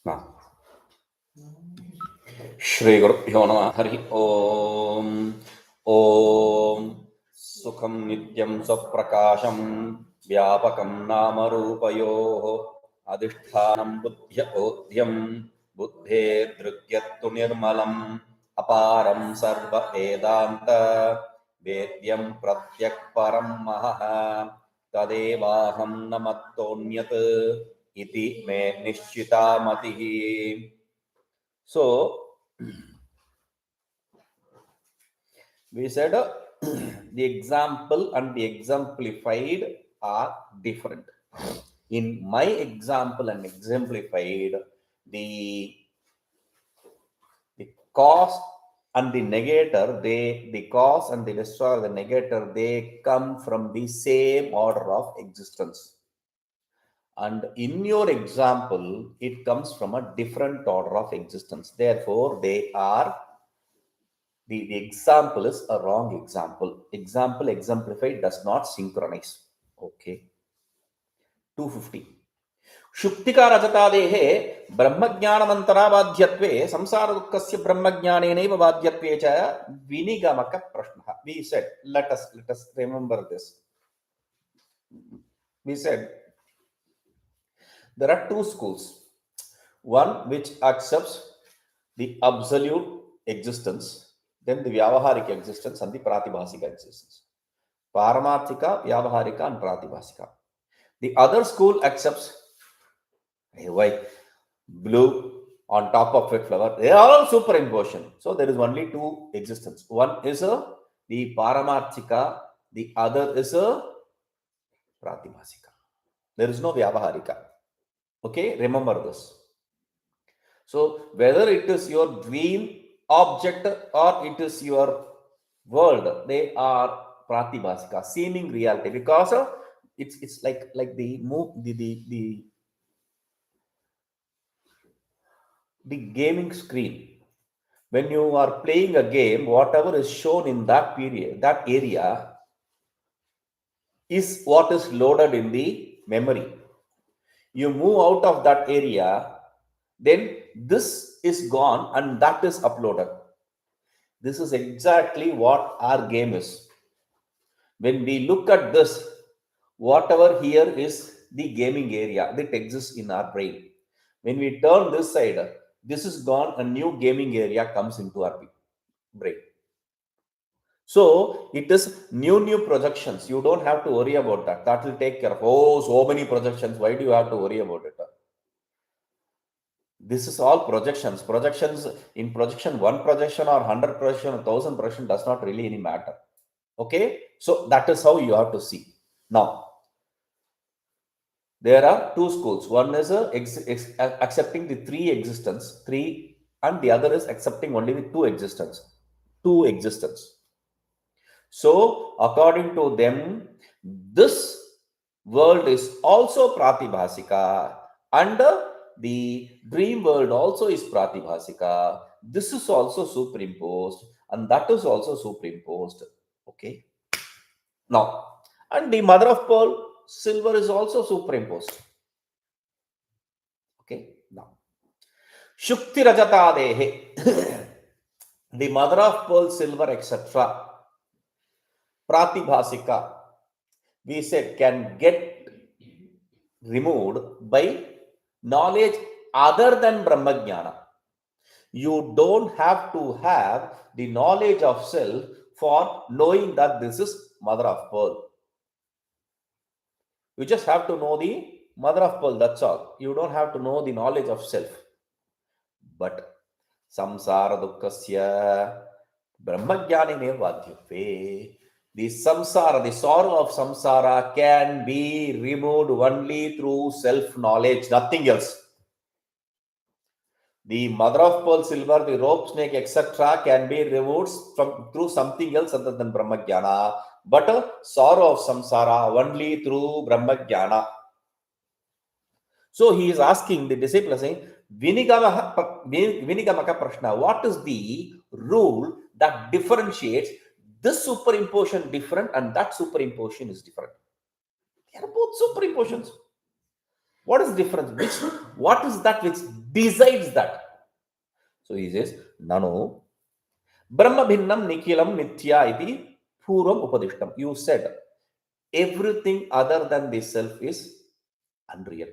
Now, Shri Gurubhyo Namah Hari Om. Om Sukham Nityam Saprakasham Vyapakam Nama Rupayoh Adhishthanam Buddhya Odhyam Buddhe Dhrukyattu Nirmalam Aparam Sarva Vedanta Vedyam Pratyak Param Maha Tadevaham Namattonyat Iti Me Nishchita Matihi. So, we said the example and the exemplified are different. In my example and exemplified, the cause and the negator, the cause and the destroyer, the negator, they come from the same order of existence. And in your example, it comes from a different order of existence. Therefore, they are the example is a wrong example. Example exemplified does not synchronize. Okay. 250. शुक्तिका रजतादेः ब्रह्मज्ञानमन्तराबाध्यत्वे संसारदुःखस्य ब्रह्मज्ञानेनैव बाध्यत्वे च विनिगमक प्रश्नः. We said, let us remember this. We said there are two schools. One which accepts the absolute existence, then the Vyavaharika existence and the Pratibhasika existence. Paramarthika, Vyavaharika and Pratibhasika. The other school accepts white, blue, on top of it flower. They are all superimposition. So there is only two existence. One is the Paramarthika, the other is a Pratibhasika. There is no Vyavaharika. Okay, remember this. So whether it is your dream object or it is your world, they are Pratibhasika, seeming reality, because it's like the gaming screen. When you are playing a game, whatever is shown in that period, that area is what is loaded in the memory. You move out of that area, then this is gone and that is uploaded. This is exactly what our game is. When we look at this, whatever here is the gaming area that exists in our brain. When we turn this side, this is gone, a new gaming area comes into our brain. So it is new projections. You don't have to worry about that. That will take care of, oh, so many projections. Why do you have to worry about it? This is all projections. Projections in projection, one projection or 100 projection, 1000 projection does not really any matter. Okay. So that is how you have to see. Now, there are two schools. One is accepting the three existence, three, and the other is accepting only the two existence. So, according to them, this world is also Pratibhasika, and the dream world also is Pratibhasika. This is also superimposed, and that is also superimposed. Okay. Now, and the mother of pearl, silver, is also superimposed. Okay. Now, Shukti Rajatadehe, the mother of pearl, silver, etc. Pratibhasika, we said, can get removed by knowledge other than Brahmajnana. You don't have to have the knowledge of self for knowing that this is mother of pearl. You just have to know the mother of pearl, that's all. You don't have to know the knowledge of self. But samsara dukkasya brahmajnani nevadhyave. The samsara, the sorrow of samsara can be removed only through self-knowledge, nothing else. The mother of pearl, silver, the rope snake, etc. can be removed through something else other than Brahmajnana. But sorrow of samsara only through Brahmajnana. So he is asking the disciple, saying, Vinigamaka Prashna, what is the rule that differentiates this superimposition different and that superimposition is different? They are both superimpositions. What is the difference? What is that which decides that. So he says, Nano Brahma Bhinnam Nikilam Nitya iti Purvam Upadishtam. You said everything other than the self is unreal.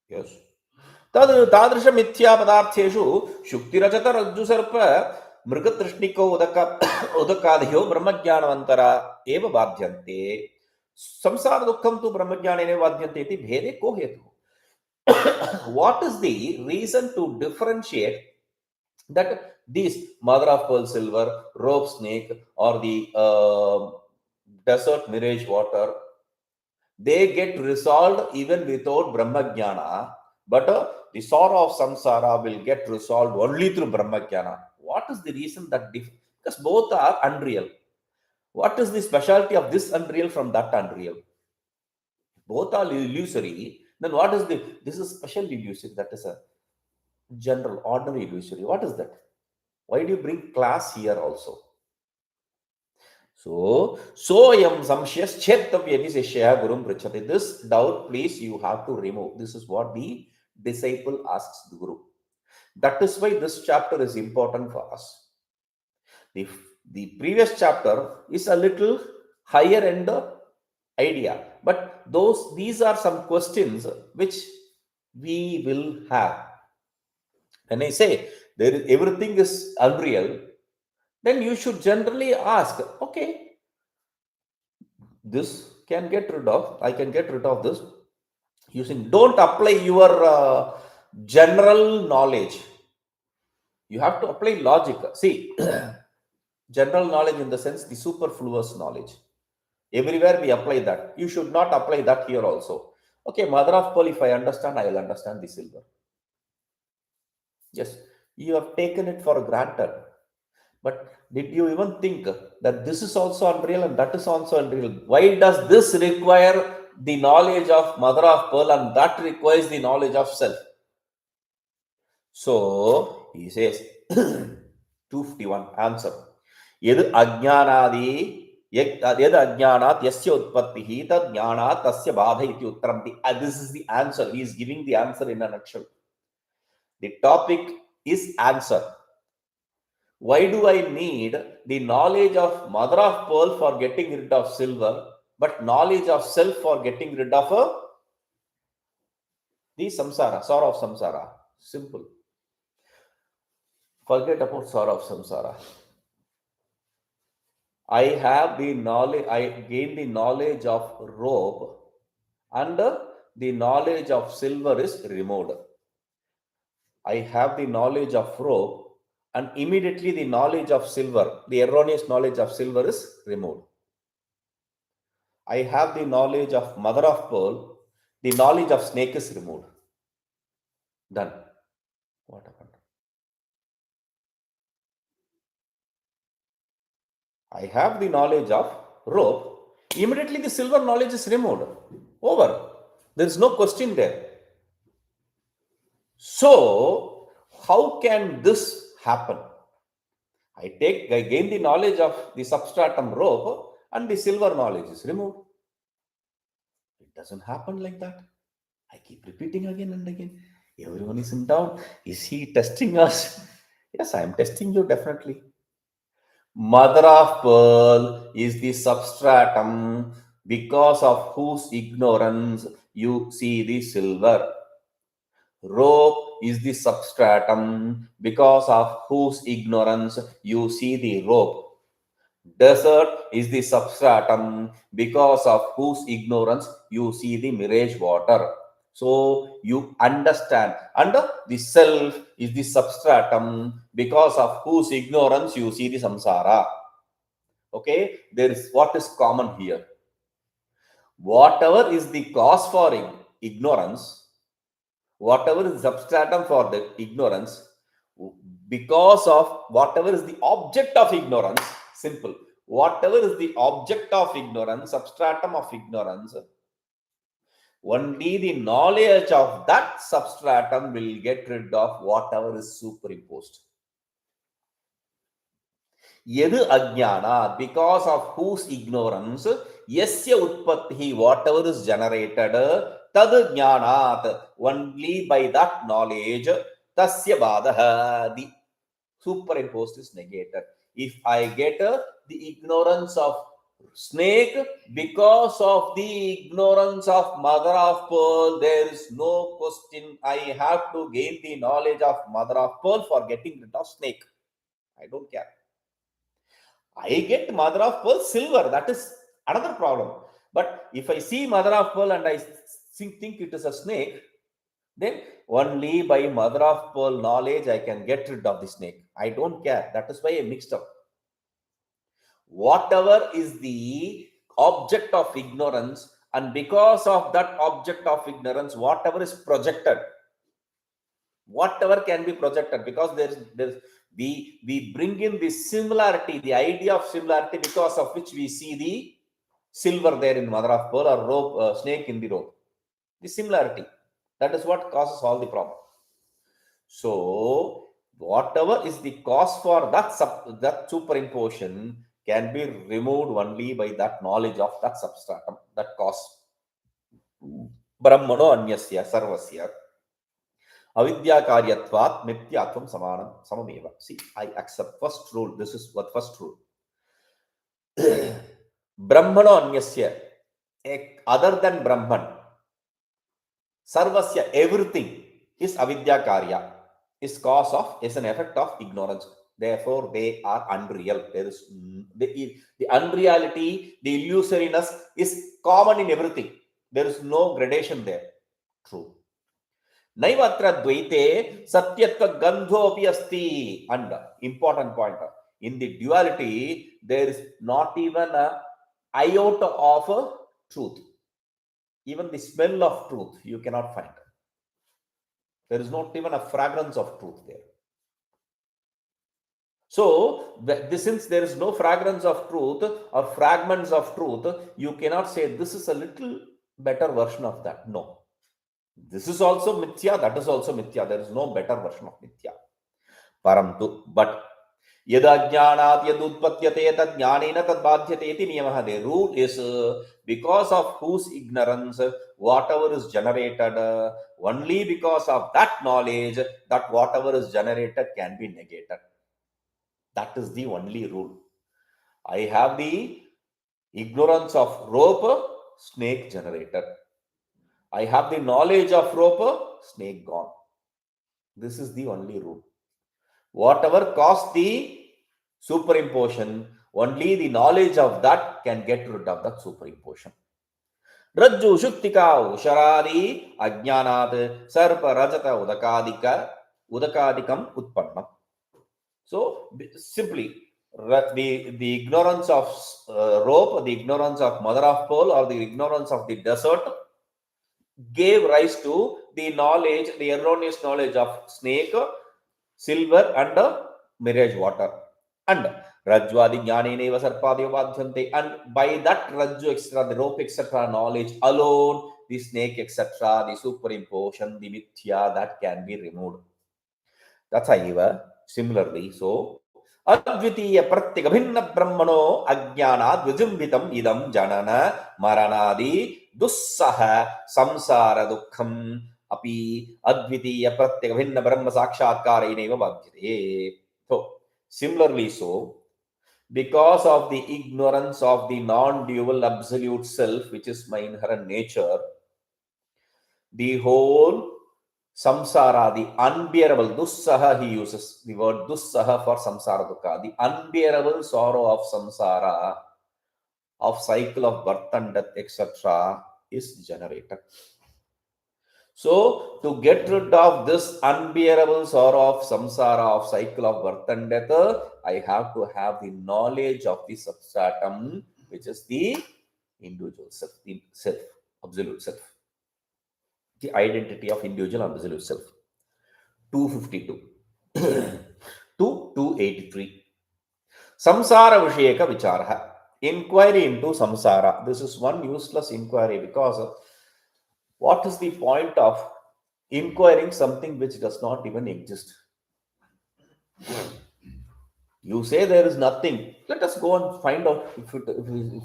Yes. तद तादृश मिथ्या पदार्थेषु शुक्तिरजत रज्जु सर्प मृगतृष्णिको उदकादयो ब्रह्मज्ञानवन्तरा एव बाध्यन्ते संसार दुःखं तु ब्रह्मज्ञानेन बाध्यन्ते इति भेदे को हेतुः. What is the reason to differentiate that these mother of pearl silver, rope snake, or the desert mirage water, they get resolved even without Brahmajnana, but the sorrow of samsara will get resolved only through Brahmajnana. What is the reason that because both are unreal? What is the specialty of this unreal from that unreal? Both are illusory. Then what is this is special illusory, that is a general, ordinary illusory. What is that? Why do you bring class here also? So, soyam samshyas chettavyati sishya gurum prichati. This doubt, please, you have to remove. This is what the disciple asks the Guru. That is why this chapter is important for us. The previous chapter is a little higher end idea, but these are some questions which we will have. When I say everything is unreal, then you should generally ask, okay, this can get rid of, I can get rid of this using, don't apply your general knowledge. You have to apply logic. See, general knowledge in the sense, the superfluous knowledge. Everywhere we apply that. You should not apply that here also. Okay, mother of pearl, if I understand, I will understand the silver. Yes, you have taken it for granted. But did you even think that this is also unreal and that is also unreal? Why does this require the knowledge of mother of pearl and that requires the knowledge of self? So, he says, 251, answer. Yad ajnanadi yad ajnanat yasya utpattihi tad jnanat tasya badha iti uttaram. This is the answer. He is giving the answer in a nutshell. The topic is answer. Why do I need the knowledge of mother of pearl for getting rid of silver, but knowledge of self for getting rid of the samsara, sorrow of samsara? Simple. Forget about sorrow of samsara. I have the knowledge, I gain the knowledge of rope, and the knowledge of silver is removed. I have the knowledge of rope, and immediately the knowledge of silver, the erroneous knowledge of silver is removed. I have the knowledge of mother of pearl, the knowledge of snake is removed. Done. What happened? I have the knowledge of rope, immediately the silver knowledge is removed. Over. There is no question there. So, how can this happen? I gain the knowledge of the substratum rope and the silver knowledge is removed. It doesn't happen like that. I keep repeating again and again. Everyone is in doubt. Is he testing us? Yes, I am testing you definitely. Mother of pearl is the substratum because of whose ignorance you see the silver. Rope is the substratum because of whose ignorance you see the rope. Desert is the substratum because of whose ignorance you see the mirage water. So you understand. And the self is the substratum because of whose ignorance you see the samsara. Okay, there is what is common here. Whatever is the cause for ignorance, whatever is substratum for the ignorance, because of whatever is the object of ignorance, simple. Whatever is the object of ignorance, substratum of ignorance, only the knowledge of that substratum will get rid of whatever is superimposed. Yadu ajnana, because of whose ignorance, yasya utpatti, whatever is generated, tad jnanat, only by that knowledge, tasya badaha, the superimposed is negated. If I get the ignorance of snake because of the ignorance of mother of pearl, there is no question I have to gain the knowledge of mother of pearl for getting rid of snake. I don't care. I get mother of pearl silver, that is another problem. But if I see mother of pearl and I think it is a snake, then only by mother of pearl knowledge I can get rid of the snake. I don't care. That is why I mixed up. Whatever is the object of ignorance, and because of that object of ignorance, whatever is projected, whatever can be projected, because there's we bring in the similarity, the idea of similarity, because of which we see the silver there in mother of pearl, or rope, snake in the rope, the similarity. That is what causes all the problem. So whatever is the cause for that superimposition can be removed only by that knowledge of that substratum, that cause. Brahmano anyasya sarvasya avidya karyatvat mityatvam samanam samameva. See, I accept first rule. This is what first rule. Brahmano anyasya, other than Brahman, sarvasya, everything is avidya karya, is cause of, is an effect of ignorance. Therefore they are unreal. There is the unreality, the illusoriness is common in everything. There is no gradation there. True. Naivatra dvaite satyatva gandho api asti. And important point, in the duality there is not even a iota of a truth. Even the smell of truth you cannot find. There is not even a fragrance of truth there. So since there is no fragrance of truth or fragments of truth, you cannot say this is a little better version of that. No, this is also mithya, that is also mithya. There is no better version of mithya. Paramtu, but yada jnanat yadutpatyate tad jnanena tad badhyate iti niyamah. The rule is because of whose ignorance whatever is generated, only because of that knowledge that whatever is generated can be negated. That is the only rule. I have the ignorance of rope, snake generated. I have the knowledge of rope, snake gone. This is the only rule. Whatever caused the superimposition, only the knowledge of that can get rid of that superimposition. Rajju shuktika usharadi ajnanat sarpa rajata udakadikam utpannam. So simply the ignorance of rope, the ignorance of mother of pearl, or the ignorance of the desert gave rise to the knowledge, the erroneous knowledge of snake, silver, and mirage water. And rajvadi jnaneneva sarpadeva badhyante, and by that rajju etc., the rope etc., knowledge alone, the snake etc., the superimposition, the mithya, that can be removed. Tathaiva, similarly, so advitiya pratyagabhinna brahmano ajnanad vijumbitam idam janana maranadi dussaha samsara dukkham api advitiya pratyagabhinna brahma sakshatkareneva badhyate. So similarly, so because of the ignorance of the non-dual absolute self, which is my inherent nature, the whole samsara, the unbearable, dussaha, he uses the word dussaha for samsara dukkha, the unbearable sorrow of samsara, of cycle of birth and death etc., is generated. So to get rid of this unbearable sorrow of samsara, of cycle of birth and death, I have to have the knowledge of the substratum, which is the individual self, the self, absolute self, the identity of individual absolute self. 252 to 283. Samsara Visheka Vicharaha. Inquiry into samsara. This is one useless inquiry, because what is the point of inquiring something which does not even exist? You say there is nothing. Let us go and find out if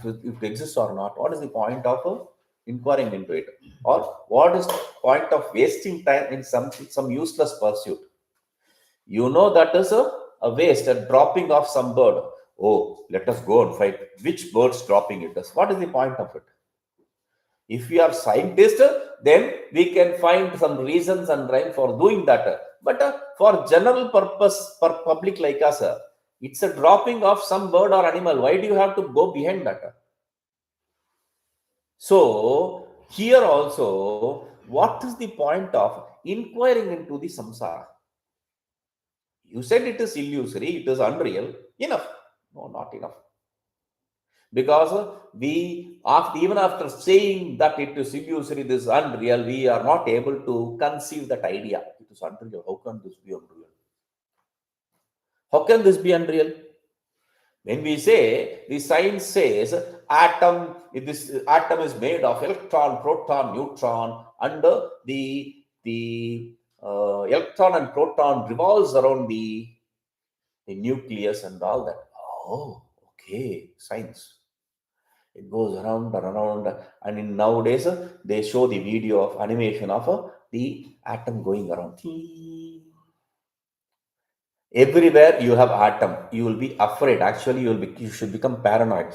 it exists or not. What is the point of inquiring into it? Or what is the point of wasting time in some useless pursuit? You know that is a waste, a dropping of some bird. Oh, let us go and fight which bird's dropping it is. What is the point of it? If we are scientists, then we can find some reasons and rhyme for doing that. But for general purpose, for public like us, it's a dropping of some bird or animal. Why do you have to go behind that? So here also, what is the point of inquiring into the samsara? You said it is illusory, it is unreal. Enough. No, not enough. Because even after saying that it is illusory, this is unreal, we are not able to conceive that idea. It is unreal. How can this be unreal? How can this be unreal? When we say, the science says this atom is made of electron, proton, neutron, and the electron and proton revolves around the nucleus and all that. Oh, okay, science. It goes around and around, and in nowadays they show the video of animation of the atom going around. Everywhere you have atom, you will be afraid. Actually, you should become paranoid.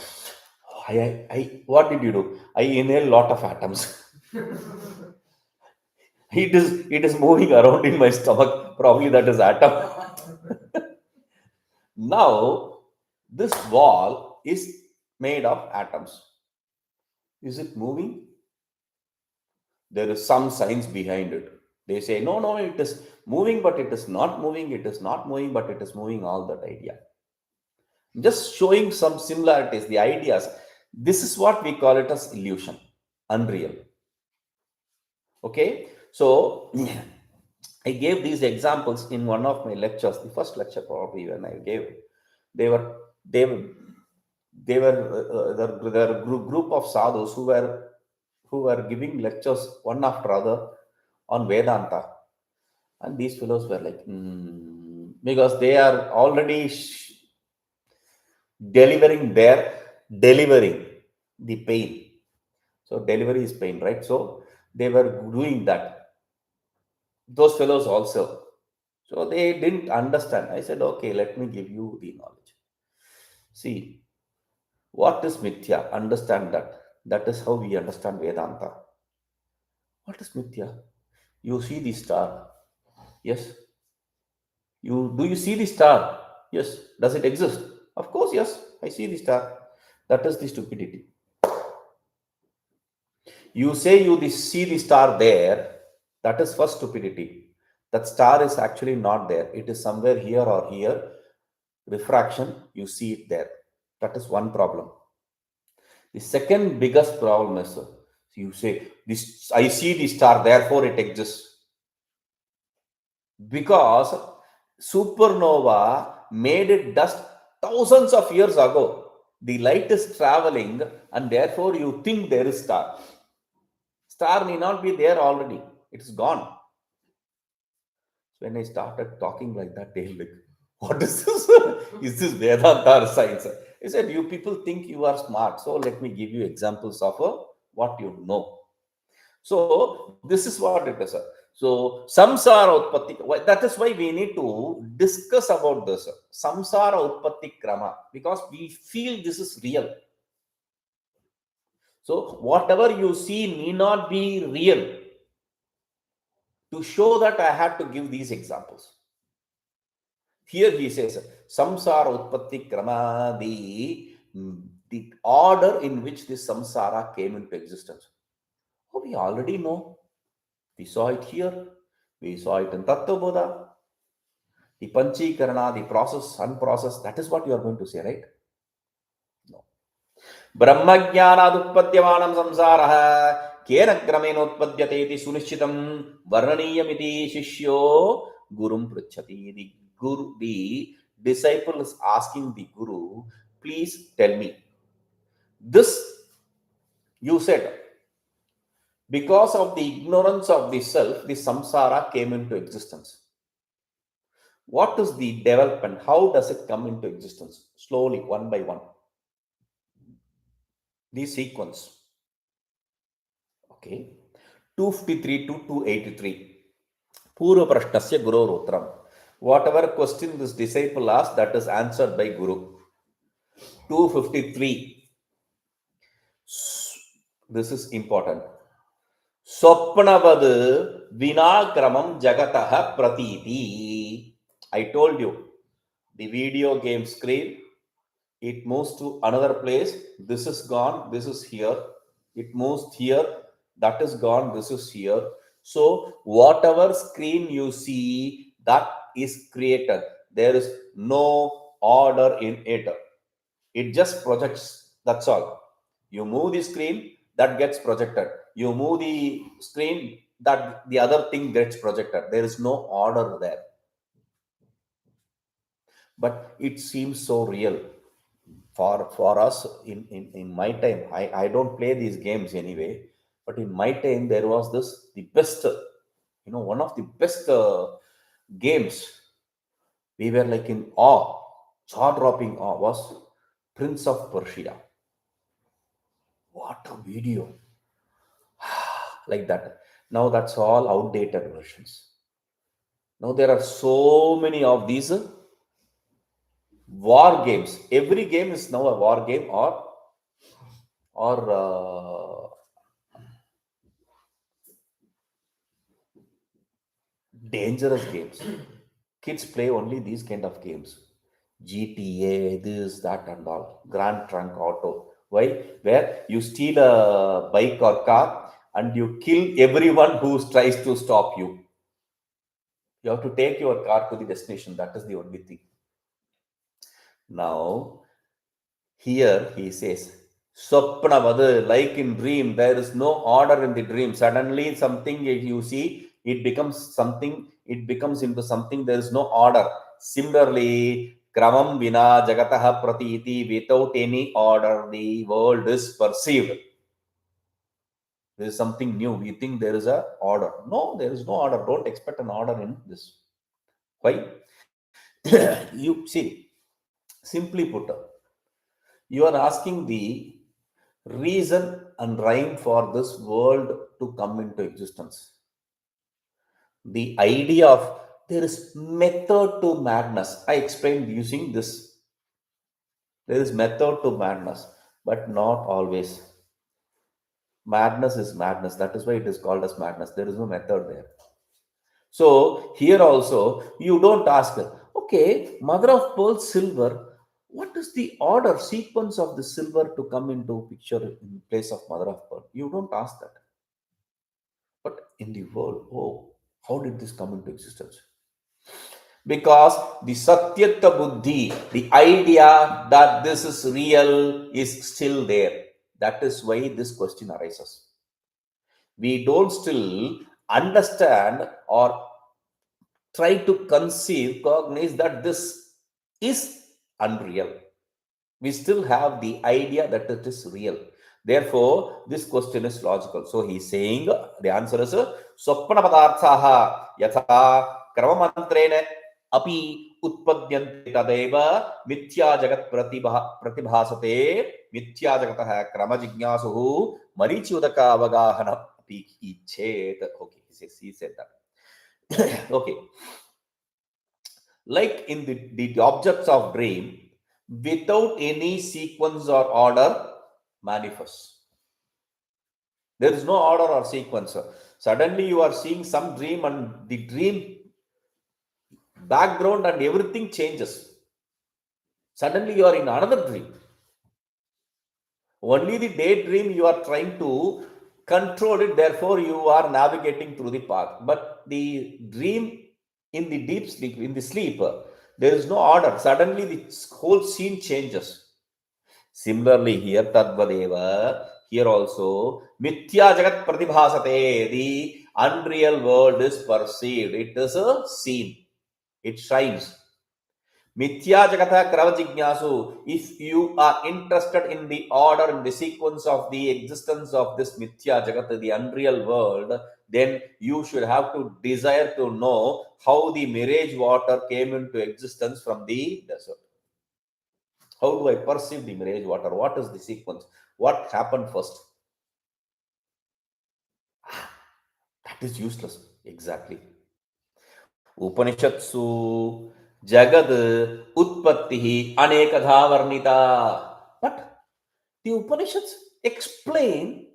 What did you do? I inhale lot of atoms. It is moving around in my stomach. Probably that is atom. Now, this wall is made of atoms. Is it moving? There is some science behind it. They say, no, it is moving, but it is not moving. It is not moving, but it is moving. All that idea. Just showing some similarities, the ideas. This is what we call it as illusion, unreal. Okay, so I gave these examples in one of my lectures, the first lecture probably when I gave it. They were the group of sadhus who were giving lectures one after other on Vedanta, and these fellows were like, because they are already delivering the pain. So delivery is pain, right? So they were doing that. Those fellows also. So they didn't understand. I said, okay, let me give you the knowledge. See, what is mithya? Understand that. That is how we understand Vedanta. What is mithya? You see the star. Yes. Do you see the star? Yes. Does it exist? Of course, yes. I see the star. That is the stupidity. You say see the star there. That is first stupidity. That star is actually not there. It is somewhere here or here. Refraction, you see it there. That is one problem. The second biggest problem is you say, this, I see the star, therefore it exists. Because supernova made it dust thousands of years ago. The light is traveling and therefore you think there is star. Star may not be there already. It's gone. When I started talking like that, they like, what is this? Is this Vedanta or science? I said, you people think you are smart. So let me give you examples of what you know. So this is what it is. So samsara utpatti, that is why we need to discuss about this. Samsara utpatti krama, because we feel this is real. So whatever you see may not be real. To show that, I had to give these examples. Here he says, samsara utpatti krama, the order in which this samsara came into existence. Oh, we already know. We saw it here. We saw it in Tattva Bodha. The Panchikarana, the process, unprocessed, that is what you are going to say, right? No. Brahmajnanadutpadyamanam samsaraha kena kramenotpadyate iti sunischitam varnaniyamiti shishyo gurum pruchati. The disciple is asking the guru, please tell me. This, you said, because of the ignorance of the self, the samsara came into existence. What is the development? How does it come into existence? Slowly, one by one. The sequence. Okay. 253 to 283. Purva Prashnasya Guru Rotram. Whatever question this disciple asked, that is answered by Guru. 253. This is important. Swapnavad Vinakramam Jagataha Pratiti. I told you, the video game screen, it moves to another place. This is gone, this is here. It moves here, that is gone, this is here. So, whatever screen you see, that is created. There is no order in it. It just projects, that's all. You move the screen, that gets projected. You move the screen, that the other thing gets projected. There is no order there. But it seems so real for us in my time. I don't play these games anyway, but in my time there was this the best, one of the best games. We were like in awe, jaw-dropping awe, was Prince of Persia. What a video! Like that. Now that's all outdated versions. Now there are so many of these war games. Every game is now a war game or dangerous games. Kids play only these kind of games. GTA, this, that, and all. Grand Trunk Auto. Why? Where you steal a bike or car and you kill everyone who tries to stop you. You have to take your car to the destination. That is the only thing. Now, here he says, Swapnavad, like in dream, there is no order in the dream. Suddenly, something you see, it becomes something, it becomes into something, there is no order. Similarly, Kramam Vina Jagataha Pratiti, without any order, the world is perceived. There is something new. We think there is a order. No, there is no order. Don't expect an order in this. Why? You see, simply put, you are asking the reason and rhyme for this world to come into existence. The idea of there is method to madness. I explained using this. There is method to madness, but not always. Madness is madness. That is why it is called as madness. There is no method there. So here also, you don't ask, okay, mother of pearl silver, what is the order sequence of the silver to come into picture in place of mother of pearl? You don't ask that. But in the world, oh, how did this come into existence? Because the Satyata Buddhi, the idea that this is real, is still there. That is why this question arises. We don't still understand or try to cognize that this is unreal. We still have the idea that it is real. Therefore, this question is logical. So he's saying the answer is Swapna Padarthaha Yatha Kramamantrene Api Utpadyante Tadeva Mithya Jagat Pratibhasate Mithya Jagataha Krama Jignasuhu Marichi Udaka Avagahana Api Ichet. Okay, he said that. Okay. Like in the objects of dream, without any sequence or order, manifests. There is no order or sequence. Suddenly you are seeing some dream and the dream background and everything changes. Suddenly you are in another dream. Only the daydream you are trying to control it, therefore you are navigating through the path. But the dream in the deep sleep, in the sleep, there is no order. Suddenly the whole scene changes. Similarly, here Tadvadeva, here also, Mithya Jagat Pratibhasate, the unreal world is perceived. It is a scene. It shines. Mithya Jagata Kravajignasu, if you are interested in the order and the sequence of the existence of this Mithya Jagata, the unreal world, then you should have to desire to know how the mirage water came into existence from the desert. How do I perceive the mirage water? What is the sequence? What happened first? It is useless. Exactly. Upanishatsu Jagad Utpattihi Anekadha Varnita. But the Upanishads explain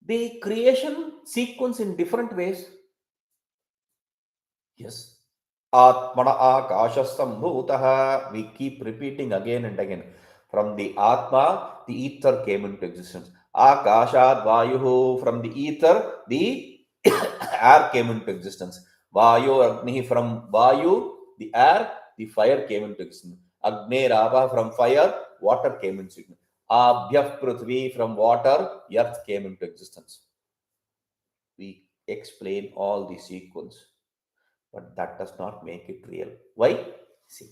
the creation sequence in different ways. Yes. Atmana Akashasambhutaha. We keep repeating again and again. From the Atma, the ether came into existence. Akashad Vayuhu. From the ether, the air came into existence. Vayu Agni. From Vayu, the air, the fire came into existence. Agni Rava. From fire, water came into existence. Abhyaf Prithvi. From water, earth came into existence. We explain all the sequence, but that does not make it real. Why? See,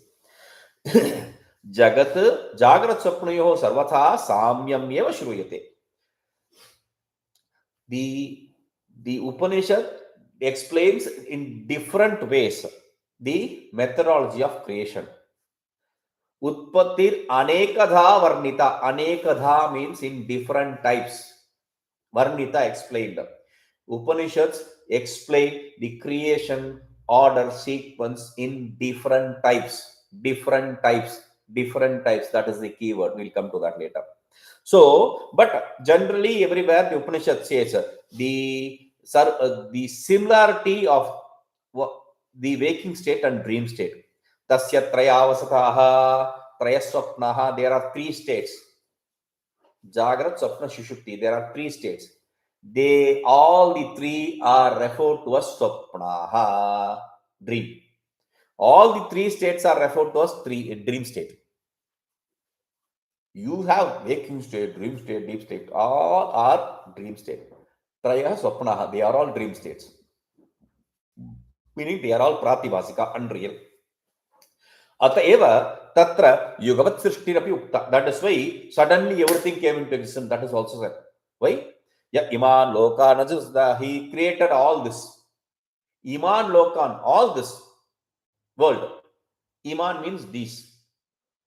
Jagat Jagrat Swapnayoh Sarvatha Samyam Eva Shruyate. The Upanishad explains in different ways the methodology of creation. Utpattir Anekadha Varnita. Anekadha means in different types. Varnita explained. Upanishads explain the creation order sequence in different types. Different types. That is the keyword. We'll come to that later. So, but generally everywhere the Upanishad says the similarity of the waking state and dream state. Tasya trayavasataha, trayaswapnaha. There are three states. Jagrat, Swapna, Shushupti. There are three states. They all the three are referred to as Swapnaha, dream. All the three states are referred to as dream state. You have waking state, dream state, deep state. All are dream state. Traya, Swapnaha. They are all dream states. Meaning they are all Pratibhasika, unreal. Ataeva Tatra Yugavat Srishtiraphi Ukta. That is why suddenly everything came into existence. That is also said. Why? Yeah, Iman Lokan, he created all this. Iman Lokan, all this world. Iman means these.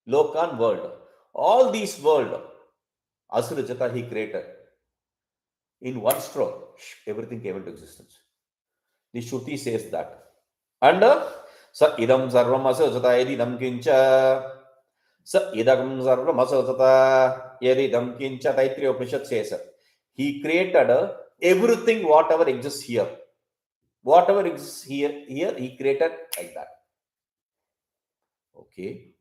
Lokan, world. All these world, Asura he created. In one stroke, everything came into existence. The Shruti says that. And Sa idam sarvam asajata edidam kincha. Sa idam sarvam asajata edidam kincha. Taittiriya Upanishad says he created everything, whatever exists here. Whatever exists here, he created like that. Okay.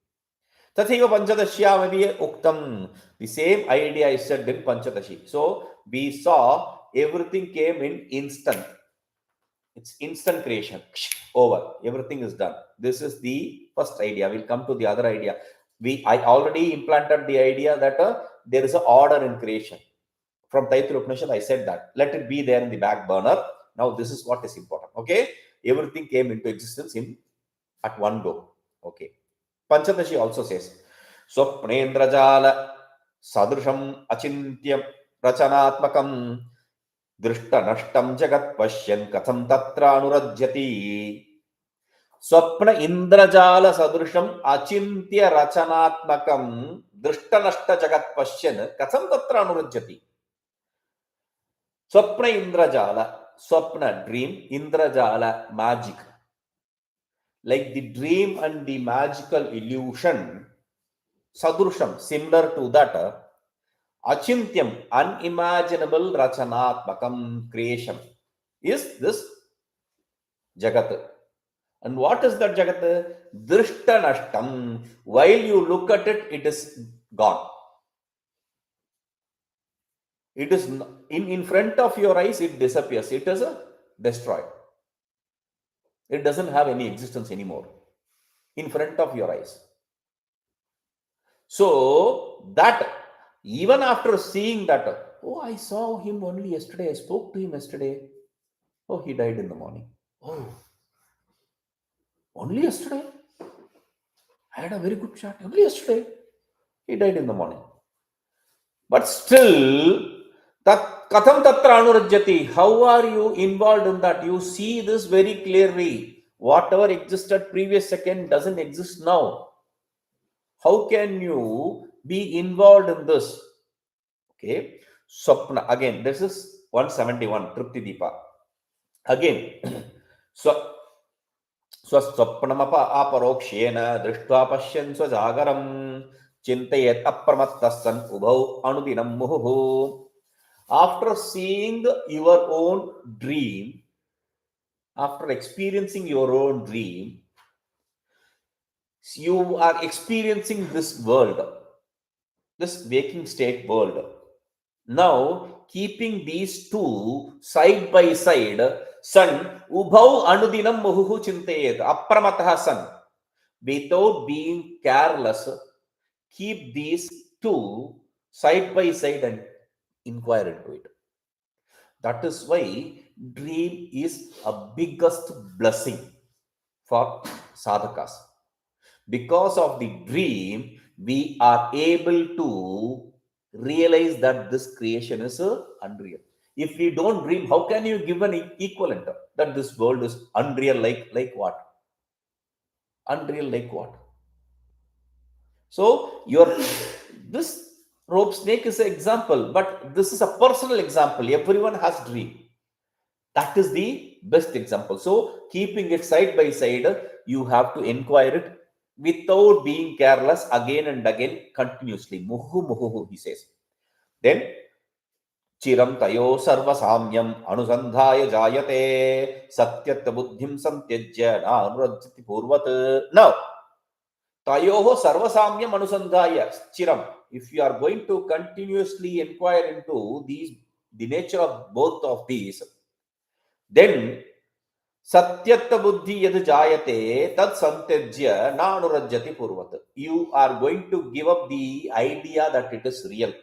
Tathaiva Panchadashyam Uktam. The same idea is said in Panchadashi. So we saw everything came in instant. It's instant creation. Over. Everything is done. This is the first idea. We'll come to the other idea. I already implanted the idea that there is an order in creation. From Taittiriya Upanishad, I said that. Let it be there in the back burner. Now this is what is important. Okay. Everything came into existence at one go. Okay. Panchadashi also says, Swapnendrajala Sadrusham Achintyam Rachanatmakam Drishta Nashtam Jagat Pashyan Katham Tatra Anurajyati. Swapna Indrajala Sadrusham Achintya Rachanatmakam Drishta Nashta Jagat Pashyan Katham Tatra Anurajyati. Swapna Indrajala, Swapna dream, Indrajala magic. Like the dream and the magical illusion, Sadrusham, similar to that, Achintyam, unimaginable Rachanatmakam creation, is this Jagat. And what is that Jagat? Drishta Nashtam. While you look at it, it is gone. It is in front of your eyes, it disappears. It is destroyed. It doesn't have any existence anymore in front of your eyes. So that even after seeing that, oh, I saw him only yesterday, I spoke to him yesterday. Oh, he died in the morning. Oh, only yesterday? I had a very good chat. Only yesterday? He died in the morning. But still, that Katham Tatra Anurajyati, how are you involved in that? You see this very clearly. Whatever existed previous second doesn't exist now. How can you be involved in this? Okay. Swapna. Again, this is 171, Tripti Deepa. Again, so स्वस्वप्नमप अपरोक्ष्येन दृष्ट्वा पश्यन् स्वजागरं चिन्तयेत् अप्रमत्तः सन् उभौ अनुदिनं मुहुः. After seeing your own dream, after experiencing your own dream, you are experiencing this world, this waking state world. Now, keeping these two side by side, sun ubhau anudinam muhuhu chintayet apramatah sun, without being careless, keep these two side by side and inquire into it. That is why dream is a biggest blessing for sadhakas. Because of the dream, we are able to realize that this creation is unreal. If we don't dream, how can you give an equivalent that this world is unreal? Like what? Unreal like what? So your this rope snake is an example, but this is a personal example. Everyone has dream. That is the best example. So keeping it side by side, you have to inquire it without being careless again and again continuously. Muhu muhu, he says. Then chiram tayo sarvasamyam anusandhaya jayate satyatya buddhim santyajya nanurajjati purvat. Now, tayoho sarvasamyam anusandhaya chiram. If you are going to continuously inquire into these, the nature of both of these, then satyatva buddhi yad jayate tad santyajya nanurajjati purvat. You are going to give up the idea that it is real.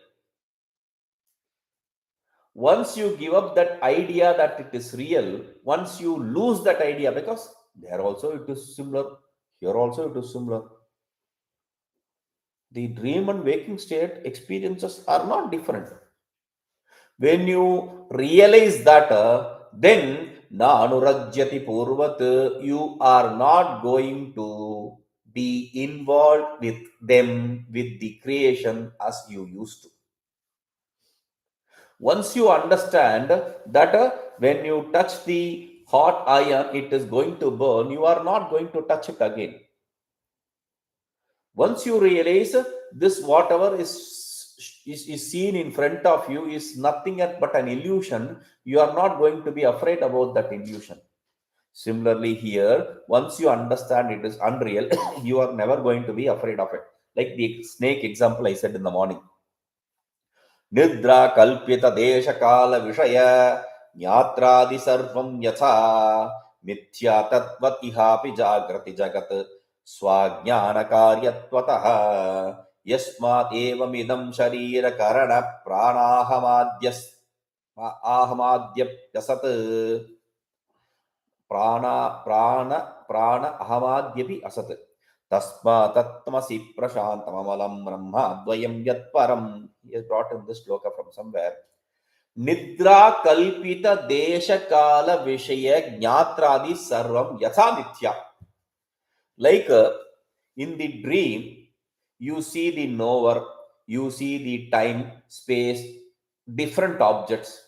Once you give up that idea that it is real, once you lose that idea, because there also it is similar, here also it is similar. The dream and waking state experiences are not different. When you realize that, then na anurajyati purvat, you are not going to be involved with them, with the creation as you used to. Once you understand that when you touch the hot iron, it is going to burn, you are not going to touch it again. Once you realize this, whatever is seen in front of you is nothing but an illusion, you are not going to be afraid about that illusion. Similarly here, once you understand it is unreal, you are never going to be afraid of it. Like the snake example I said in the morning. Nidra kalpita desha kala vishaya jnatradi sarvam yatha mithya tatvatihapi jagrati jagat स्वाज्ञानकार्यत्वतः यस्मात् एवमिदं शरीर करण प्राणाहमाद्यसत् प्राण अहमाद्यपि असत् तस्मात् तत्त्वमसि प्रशान्तममलं ब्रह्माद्वयं यत्परम्. He has brought in this shloka from somewhere. Nidra kalpita desha kala vishaya jnatradi sarvam yatha mithya. Like in the dream, you see the knower, you see the time, space, different objects,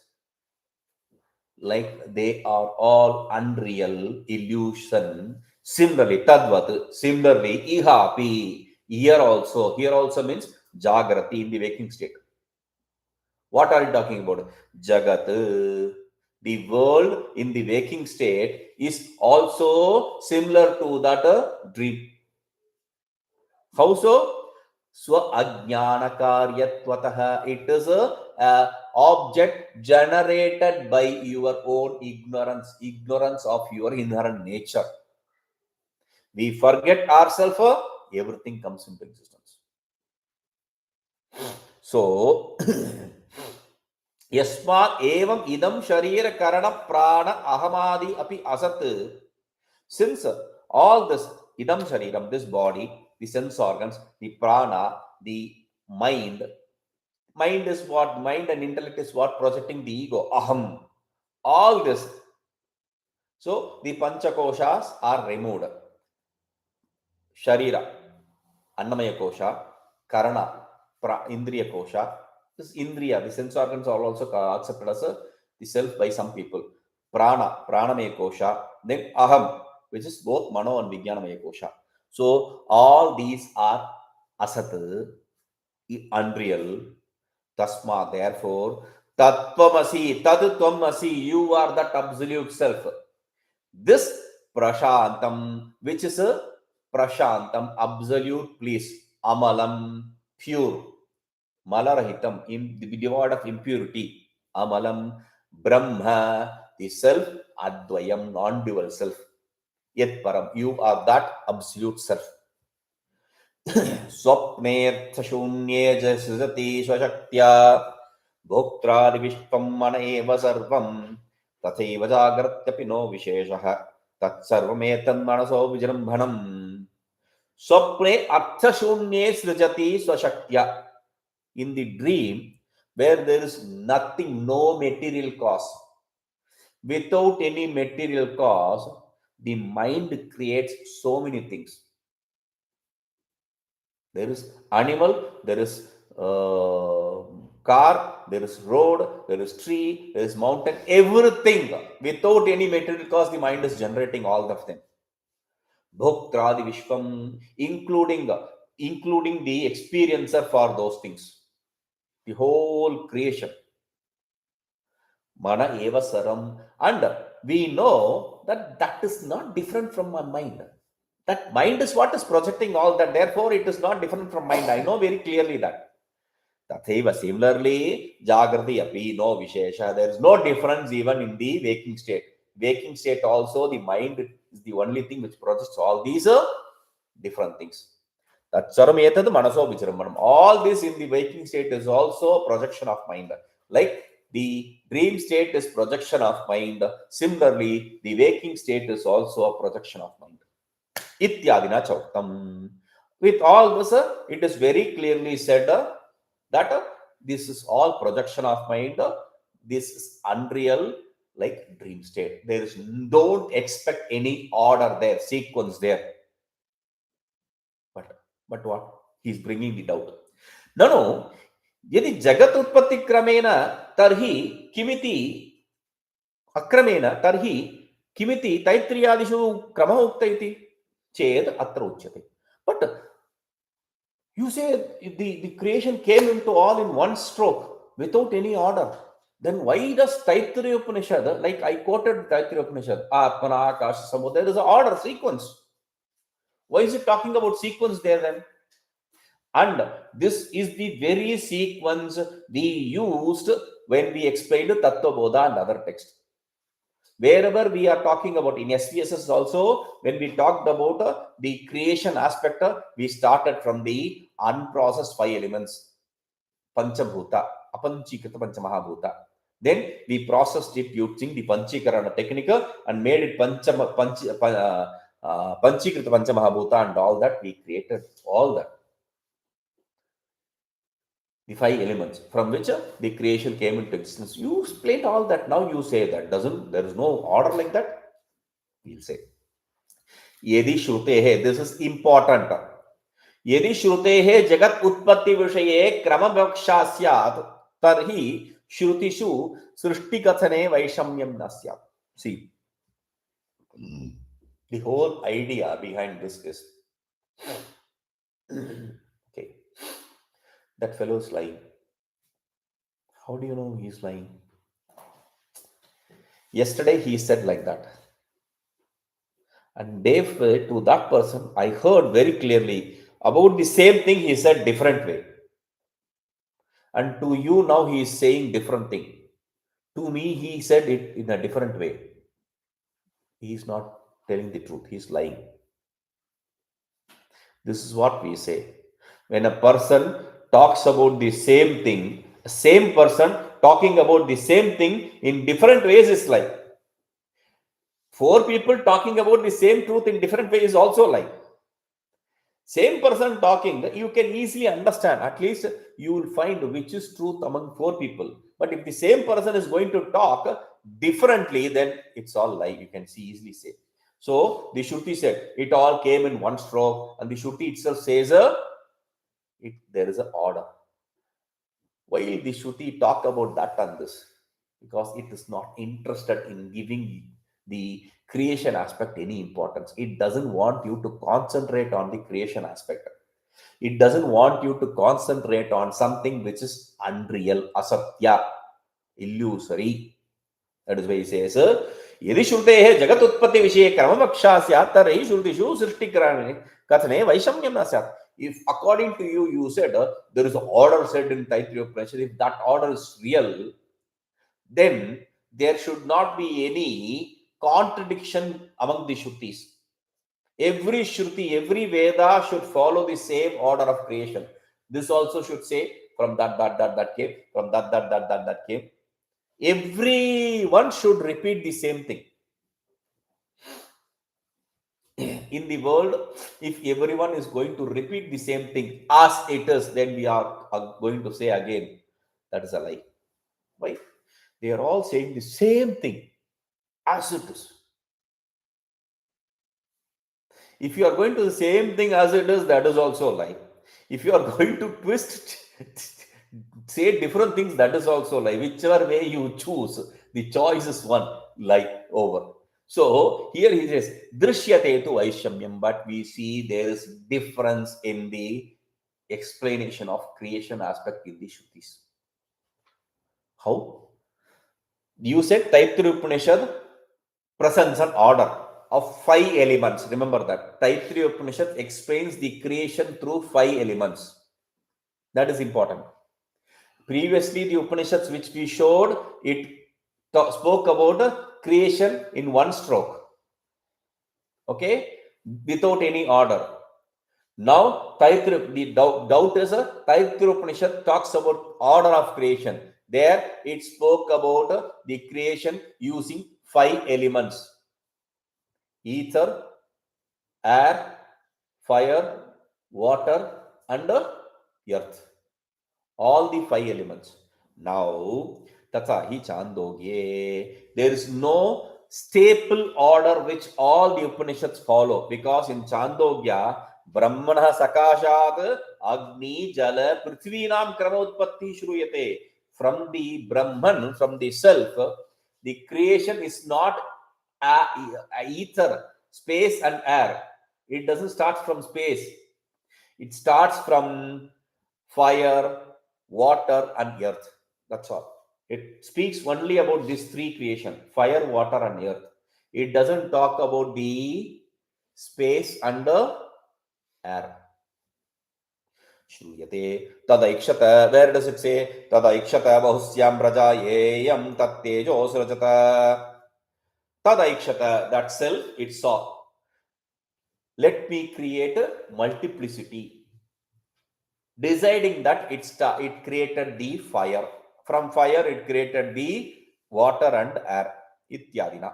like they are all unreal illusion. Similarly, tadvat, similarly, ihapi, here also means jagrati, in the waking state. What are you talking about? Jagat, the world in the waking state is also similar to that dream. How so? Swa ajnana karyatvatah. It is a object generated by your own ignorance of your inherent nature. We forget ourselves, everything comes into existence. So, yasmat evam idam sharira karana prana ahamadi api asat. Since all this idam shariram, this body, the sense organs, the prana, the mind. Mind is what? Mind and intellect is what? Projecting the ego, aham. All this. So the panchakoshas are removed. Sharira, annamaya kosha, karana, indriya kosha. This indriya, the sense organs are also accepted as the self by some people. pranamaya kosha, then aham, which is both mano and vijnanamaya kosha. So all these are asat, unreal. Tasma, therefore, tattvamasi, tattvam you are that absolute self. This prashantam, which is a prashantam, absolute bliss, amalam, pure, malarahitam, devoid of impurity, amalam, brahma, the self, advayam, non-dual self, yet param, you are that absolute self. स्वप्नेऽर्थशून्ये च सृजति स्वशक्त्या भोक्त्रादिविश्वं मन एव सर्वं तथैव जाग्रत्यपि no विशेषः तत्सर्वमेतन्मनसो विजृम्भणम् स्वप्ने अर्थशून्ये सृजति स्वशक्त्या. In the dream where there is nothing, no material cause, without any material cause, the mind creates so many things. There is animal, there is car, there is road, there is tree, there is mountain, everything. Without any material cause, the mind is generating all of them. Bhoktradi Vishwam, including the experiencer for those things. The whole creation. Mana eva saram. And we know that that is not different from my mind. That mind is what is projecting all that. Therefore, it is not different from mind. I know very clearly that. Tatheva, similarly, Jagrati api no vishesha. There is no difference even in the waking state. Waking state also, the mind is the only thing which projects all these different things. Tatsaram etad manaso vicharamanam. All this in the waking state is also a projection of mind. Like the dream state is projection of mind. Similarly, the waking state is also a projection of mind. Ityadina chautam. With all this, it is very clearly said that this is all projection of mind. This is unreal, like dream state. There is, don't expect any order there, sequence there. But what? He's bringing the doubt. No. यदि जगत उत्पत्ति क्रमेण तर्हि किमिति अक्रमेण तर्हि किमिति तैत्तिरीयादिषु क्रमः उक्त इति चेत् अत्र उच्यते. But you say the creation came into all in one stroke without any order. Then why does Taittiriya Upanishad, like I quoted Taittiriya Upanishad, Atmana Akasha Samudaya, there is an order, sequence. Why is it talking about sequence there then? And this is the very sequence we used when we explained Tattva Bodha and other texts. Wherever we are talking about in SPSS also, when we talked about the creation aspect, we started from the unprocessed 5 elements, Panchabhuta, Apanchikrita Panchamahabhuta. Then we processed it using the Panchikarana technique and made it Panchikrita Panchamahabhuta, and all that we created all that. The 5 elements from which the creation came into existence. You explained all that. Now you say that there is no order like that. We'll say. Yedi Shrutehe, this is important. Yedi Shrutehe Jagat Utpatti Vishaye Krama Vaksha Syat Tarhi Shrutishu Srishti Kathane Vaishamyam Nasyat. See, the whole idea behind this is okay. That fellow is lying. How do you know he's lying? Yesterday he said like that. And Dave, to that person, I heard very clearly about the same thing he said different way. And to you now he is saying different thing. To me, he said it in a different way. He is not telling the truth. He is lying. This is what we say. When a person talks about the same thing, same person talking about the same thing in different ways is lie. 4 people talking about the same truth in different ways is also lie. Same person talking, you can easily understand. At least you will find which is truth among 4 people. But if the same person is going to talk differently, then it's all lie. You can easily say. So the Shruti said, it all came in one stroke, and the Shruti itself says there is an order. Why the Shruti talk about that and this? because it is not interested in giving the creation aspect any importance. It doesn't want you to concentrate on the creation aspect. It doesn't want you to concentrate on something which is unreal, asatya, illusory. That is why he says, यदि श्रुतेः जगदुत्पत्ति विषये क्रमवक्षा स्यात् तर्हि श्रुतिषु सृष्टिकरणे कथने वैषम्यं न स्यात्. If according to you, you said there is an order said in Taittiriya Upanishad, if that order is real, then there should not be any contradiction among the Shrutis. Every Shruti, every Veda should follow the same order of creation. This also should say from that came, from that came. Everyone should repeat the same thing. In the world, if everyone is going to repeat the same thing as it is, then we are going to say again that is a lie. Why? They are all saying the same thing as it is. If you are going to the same thing as it is, that is also a lie. If you are going to twist, say different things, that is also a lie. Whichever way you choose, the choice is one, lie over. So here he says, Drishyate tu Vaishamyam, but we see there is difference in the explanation of creation aspect in the Shrutis. How? You said Taittiriya Upanishad presents an order of 5 elements. Remember that. Taittiriya Upanishad explains the creation through 5 elements. That is important. Previously, the Upanishads which we showed, it spoke about creation in one stroke. Okay? Without any order. Now, the doubt is Taittiriya Upanishad talks about order of creation. There, it spoke about the creation using 5 elements. Ether, air, fire, water, and earth. All the 5 elements. Now, Tatha hi Chandogye. There is no staple order which all the Upanishads follow, because in Chandogya, Brahmana Sakashat Agni Jala Prithvinam Krama Utpatti Shruyate. From the Brahman, from the self, the creation is not ether, space, and air. It doesn't start from space. It starts from fire, water, and earth. That's all. It speaks only about these 3 creation: fire, water, and earth. It doesn't talk about the space and the air. Shruyate tadaikshata. Where does it say? Tadaikshata bahusyam brajayeyam tattejo srajata. Tadaikshata, that self, it saw. Let me create a multiplicity. Deciding that it created the fire. From fire, it created the water and air. Ityadina.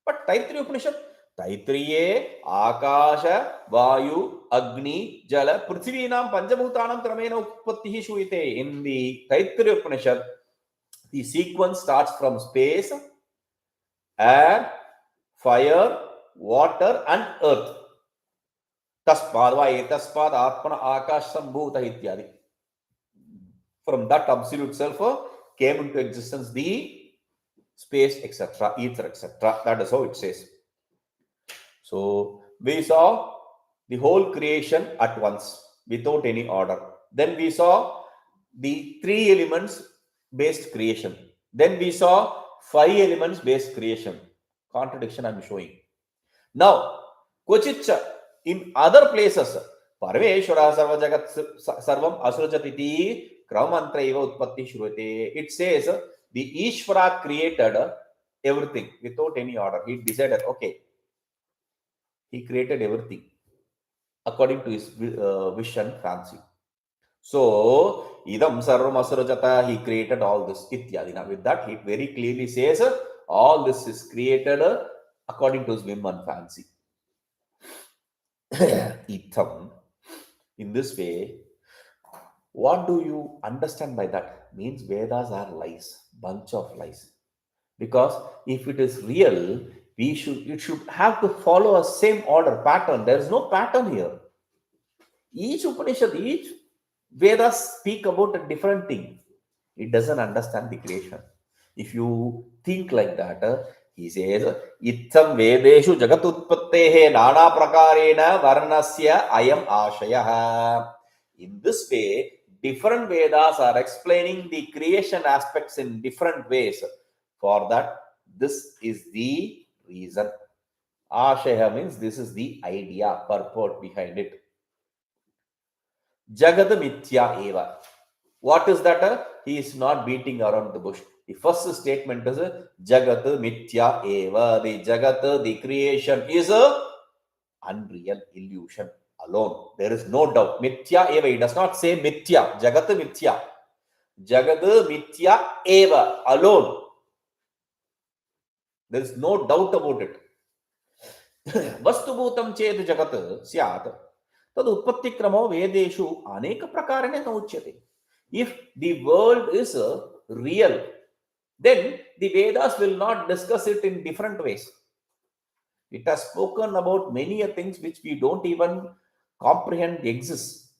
But Taittiriya Upanishad, Taitriye Akasha Vayu Agni Jala Prithvinam Panjabhutanam Kramena Utpattihi Shuyate. In the Taittiriya Upanishad, the sequence starts from space, air, fire, water, and earth. Taspad va etaspad atmana akash sambhuta ityadi. From that absolute self came into existence the space, etc., ether, etc. That is how it says. So we saw the whole creation at once without any order. Then we saw the 3 elements based creation. Then we saw 5 elements based creation. Contradiction I am showing. Now, Kochicha, in other places, Parameshwara sarva jagat sarvam asrajatiti kramamantra eva utpatti shruyate. It says the Ishvara created everything without any order. He decided, okay, he created everything according to his vision, fancy. So, idam sarvam asrajata, he created all this. Ityadina. With that, he very clearly says all this is created according to his whim and fancy. Itham. In this way, what do you understand by that? Means Vedas are lies, bunch of lies. Because if it is real, it should have to follow a same order, pattern. There is no pattern here. Each Upanishad, each Vedas speak about a different thing. It doesn't understand the creation. If you think like that, he says, Itham Vedeshu Jagatutpattehe Nana Prakarena Varnasya Ayam Ashayah. In this way, different Vedas are explaining the creation aspects in different ways. For that, this is the reason. Ashaya means this is the idea, purport behind it. Jagat Mithya Eva. What is that? He is not beating around the bush. The first statement is Jagat Mithya Eva. The Jagat, the creation, is a unreal illusion alone. There is no doubt. Mithya Eva. He does not say Mithya. Jagat Mithya. Jagat Mithya Eva. Alone. There is no doubt about it. Vastubhutam ched Jagat Syat. Tad Utpatti Kramo Vedeshu Aneka Prakarane Nauchyate. If the world is real, then the Vedas will not discuss it in different ways. It has spoken about many things which we don't even comprehend exist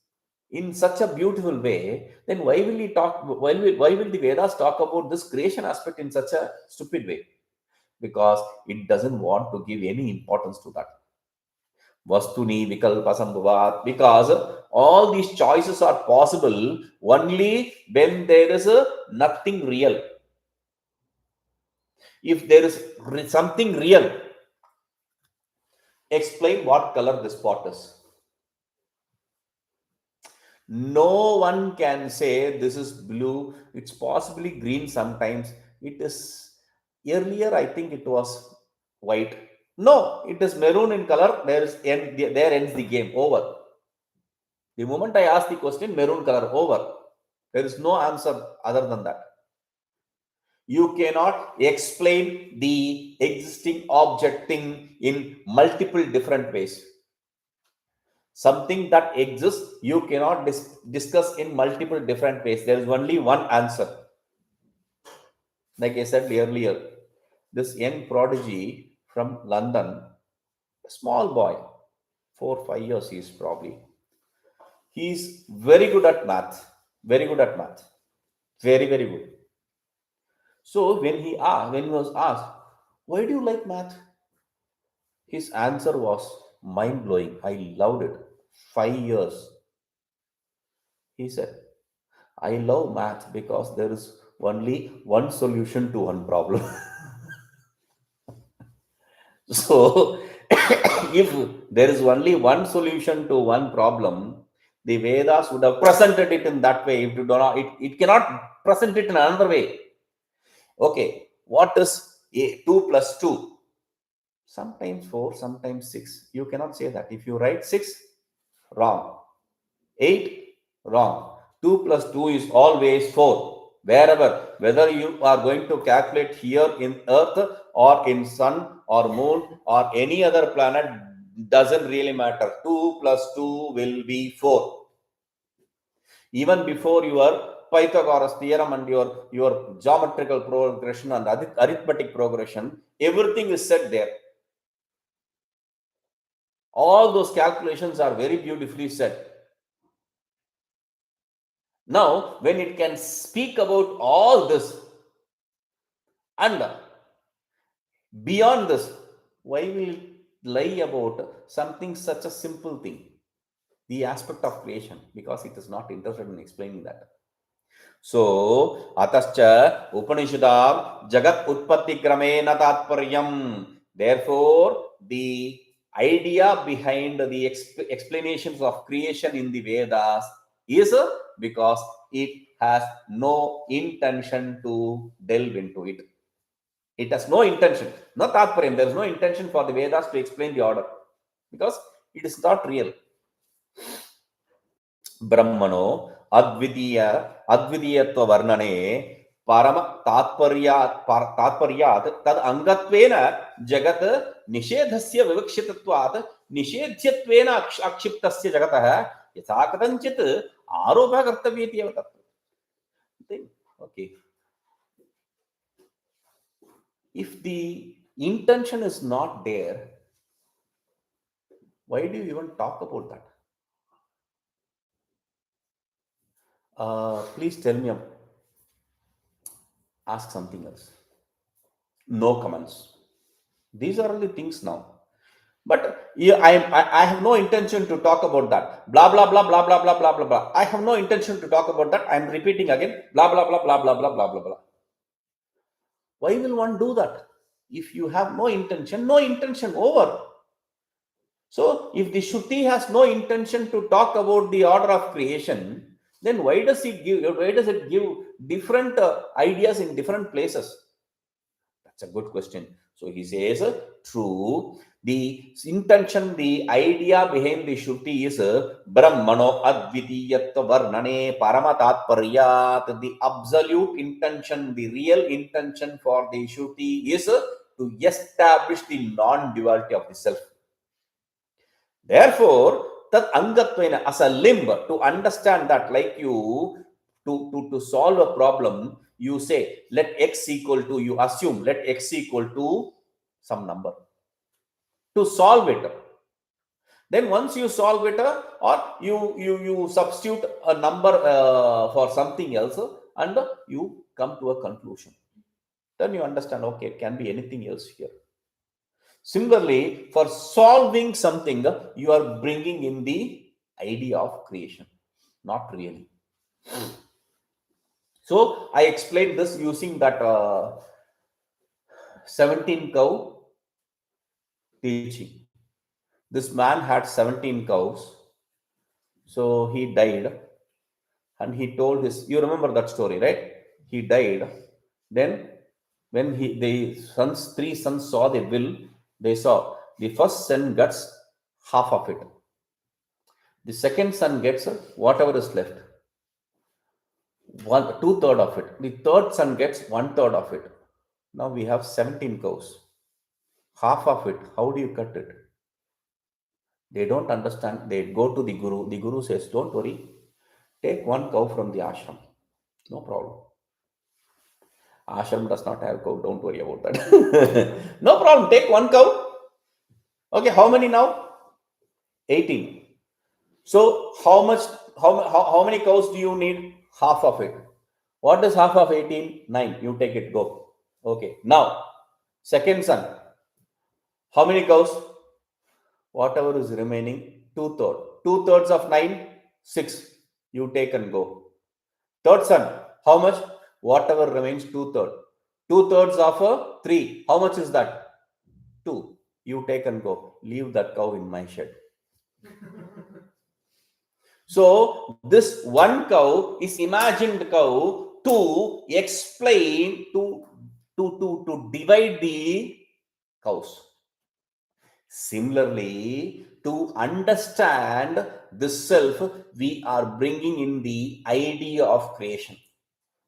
in such a beautiful way. Then why will he talk? Why will the Vedas talk about this creation aspect in such a stupid way? Because it doesn't want to give any importance to that. Vastuni Vikalpa Sambhavat, because all these choices are possible only when there is nothing real. If there is something real, explain what color this pot is. No one can say this is blue. It's possibly green sometimes. It is earlier, I think it was white. No, it is maroon in color. There ends the game. Over. The moment I ask the question, maroon color, over. There is no answer other than that. You cannot explain the existing object thing in multiple different ways. Something that exists, you cannot discuss in multiple different ways. There is only one answer. Like I said earlier, this young prodigy from London, a small boy, 4 5 years he is probably. He is very good at math. Very good at math. Very, very good. So when he was asked, why do you like math? His answer was mind blowing. I loved it. 5 years. He said, I love math because there is only one solution to one problem. So, if there is only one solution to one problem, the Vedas would have presented it in that way. If you do not, it cannot present it in another way. Okay, what is 2 plus 2? Sometimes 4, sometimes 6. You cannot say that. If you write 6, wrong. 8, wrong. 2 plus 2 is always 4. Wherever, whether you are going to calculate here in Earth or in Sun or Moon or any other planet, doesn't really matter. 2 plus 2 will be 4. Even before your Pythagoras theorem and your geometrical progression and arithmetic progression, everything is set there. All those calculations are very beautifully set. Now, when it can speak about all this and beyond this, why will it lie about something such a simple thing? The aspect of creation, because it is not interested in explaining that. So, atascha Upanishadam Jagat Utpatti Kramena Tatparyam. Therefore, the idea behind the explanations of creation in the Vedas is because it has no intention to delve into it. It has no intention, not Tatparyam. There is no intention for the Vedas to explain the order because it is not real. ब्रह्मणो अद्वितीयत्व वर्णने परम तात्पर्यात् तद अंगत्वेन जगत निषेधस्य विवक्षितत्वात् निषेध्यत्वेन अक्षिप्तस्य जगतः यथा कथंचित् आरोपः कर्तव्यः इति एव तत्. Okay, if the intention is not there, why do you even talk about that? Please tell me. Ask something else. No comments. These are the things now. But yeah, I have no intention to talk about that. Blah blah blah blah blah blah blah blah blah. I have no intention to talk about that. I'm repeating again. Blah blah blah blah blah blah blah blah blah. Why will one do that? If you have no intention, no intention, over. So if the Shruti has no intention to talk about the order of creation, then why does it give different ideas in different places? That's a good question. So he says, true. The intention, the idea behind the Shruti is Brahmano Advitiyatva Varnane Paramatatparyat. The absolute intention, the real intention for the Shruti is to establish the non-duality of the self. Therefore, that angatvena as a limb, to understand that, like you, to solve a problem, you say, let x equal to, you assume, let x equal to some number. To solve it. Then once you solve it, or you substitute a number for something else, and you come to a conclusion. Then you understand, okay, it can be anything else here. Similarly, for solving something, you are bringing in the idea of creation. Not really. So I explained this using that 17 cow teaching. This man had 17 cows. So he died, and he told his, you remember that story, right? He died. Then when the three sons saw the will, they saw the first son gets half of it. The second son gets whatever is left. 2/3 of it. The third son gets 1/3 of it. Now we have 17 cows. Half of it, how do you cut it? They don't understand. They go to the guru. The guru says, don't worry. Take one cow from the ashram. No problem. Ashram does not have cow. Don't worry about that. No problem. Take one cow. Okay, how many now? 18. So how many cows do you need? Half of it. What is half of 18? 9. You take it, go. Okay. Now, second son. How many cows? Whatever is remaining, 2/3. 2/3 of 9, 6. You take and go. Third son. How much? Whatever remains, 2/3. 2/3 of 3. How much is that? 2. You take and go. Leave that cow in my shed. So this one cow is imagined cow to explain, to divide the cows. Similarly, to understand this self, we are bringing in the idea of creation.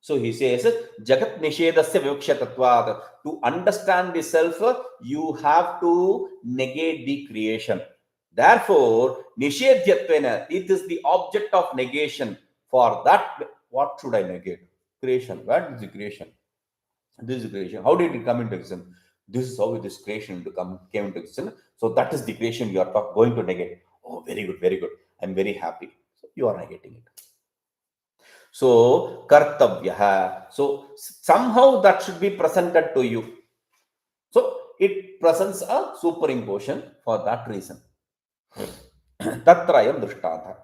So he says, Jagat Nishedasya Vivakshatatvad. To understand the self, you have to negate the creation. Therefore, Nishedhyatvena, it is the object of negation. For that, what should I negate? Creation. What is the creation? This is creation. How did it come into existence? This is how this creation came into existence. So that is the creation you are going to negate. Oh, very good, very good. I'm very happy. So you are negating it. So kartavya. So somehow that should be presented to you. So it presents a superimposition for that reason. Tatrayam drishtantha.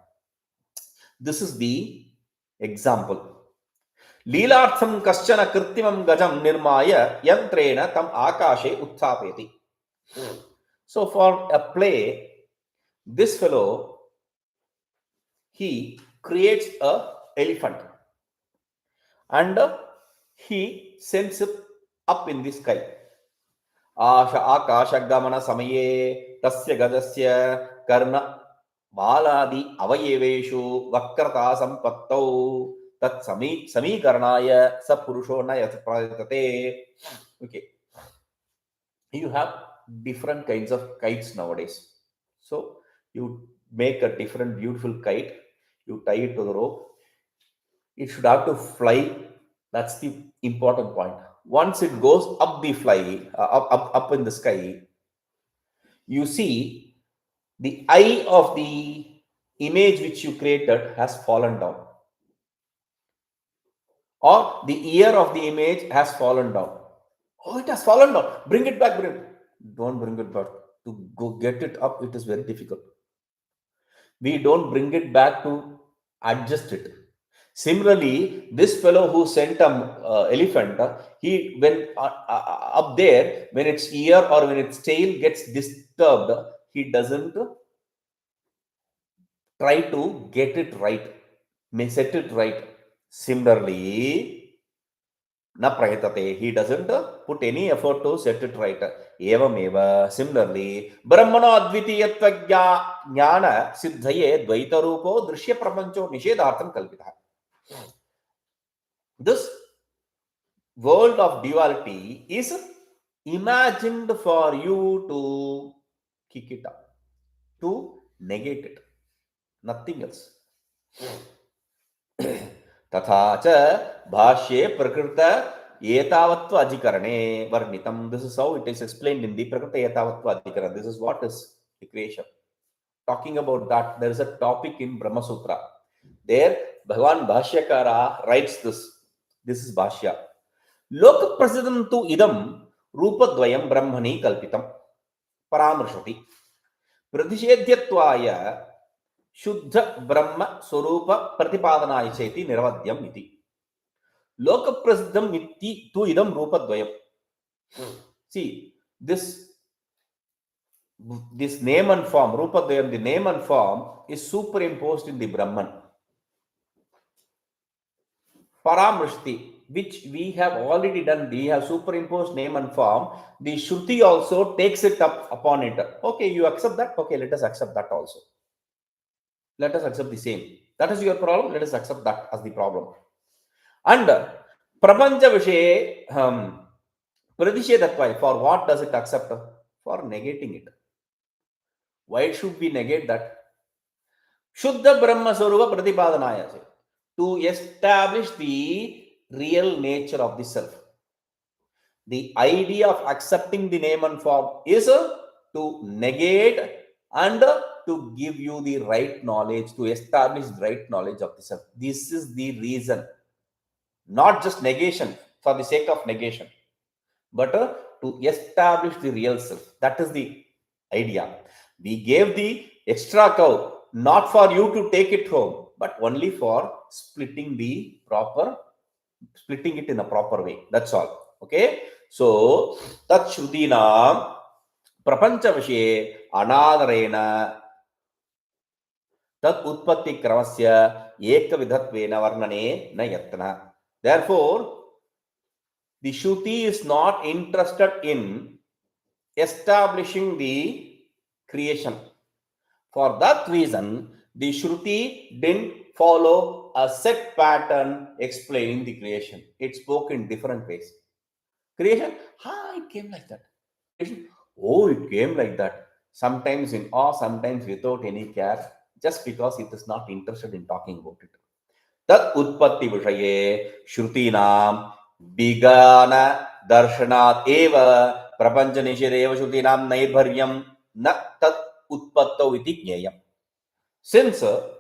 This is the example. लीलार्थम कश्चन कृत्रिमं गजं निर्माय यंत्रेण तम आकाशे उत्थापयति. So for a play, this fellow, he creates a elephant and he sends it up in the sky. आकाश गमन समये तस्य गजस्य कर्ण बालादि अवयवेषु वक्रता संपत्तौ तत् समीकरणाय स पुरुषो न यतते. Okay, you have different kinds of kites nowadays. So you make a different beautiful kite, you tie it to the rope, it should have to fly. That's the important point. Once it goes up the fly, up in the sky, you see the eye of the image which you created has fallen down. or the ear of the image has fallen down. Oh, it has fallen down. Bring it back. Bring it. Don't bring it back. To go get it up, it is very difficult. We don't bring it back to adjust it. Similarly, this fellow who sent an elephant, he when up there, when its ear or when its tail gets disturbed, he doesn't try to get it right, may set it right. Similarly, na prayatate, he doesn't put any effort to set it right. Evameva, similarly, Brahmano advitiyatva jnana siddhaye dvaita rupo drishya prapancho nishedhartham kalpita. This world of duality is imagined for you to kick it up, to negate it, nothing else. तथा च भाष्ये प्रकृत एतावत्व अधिकरणे वर्णितम. This is how it is explained in the prakrita एतावत्व अधिकरण. This is what is the creation. Talking about that, there is a topic in Brahma Sutra. There, Bhagavan Bhashyakara writes this. This is Bhashya. Lok prasidam tu idam रूपद्वयं ब्रह्मणि कल्पितं परामर्शति. प्रतिषेध्यत्वाय शुद्ध ब्रह्म स्वरूप प्रतिपादनाय चेति निर्वध्यम् इति. लोक प्रसिद्धम् इति तु इदं रूपद्वयम्. See, this name and form, रूपद्वयम्, the name and form is superimposed in the Brahman. Paramrishti, which we have already done, we have superimposed name and form. The Shruti also takes it up upon it. Okay, you accept that? Okay, let us accept that also. Let us accept the same. That is your problem. Let us accept that as the problem. And Prapancha Vishaye Pradishedatvai, for what does it accept? For negating it. Why should we negate that? Shuddha Brahma Swarupa Pratipadanaya, to establish the real nature of the self. The idea of accepting the name and form is to negate and to give you the right knowledge, to establish the right knowledge of the self. This is the reason. Not just negation for the sake of negation, but to establish the real self. That is the idea. We gave the extra cow not for you to take it home, but only for splitting it in a proper way. That's all. Okay. So, tat shrutina prapancha vishaye anadarena tat utpatti kramasya ekavidhatvena varnane na yatna. Therefore, the Shruti is not interested in establishing the creation. For that reason, the Shruti didn't follow a set pattern explaining the creation. It spoke in different ways. Creation, it came like that. Creation, it came like that. Sometimes in awe, sometimes without any care, just because it is not interested in talking about it. Tat utpatti vishaye shrutinam vigana darshanat eva prapancha nishedeva shrutinam naibharyam na tat utpatto iti jneyam. Since the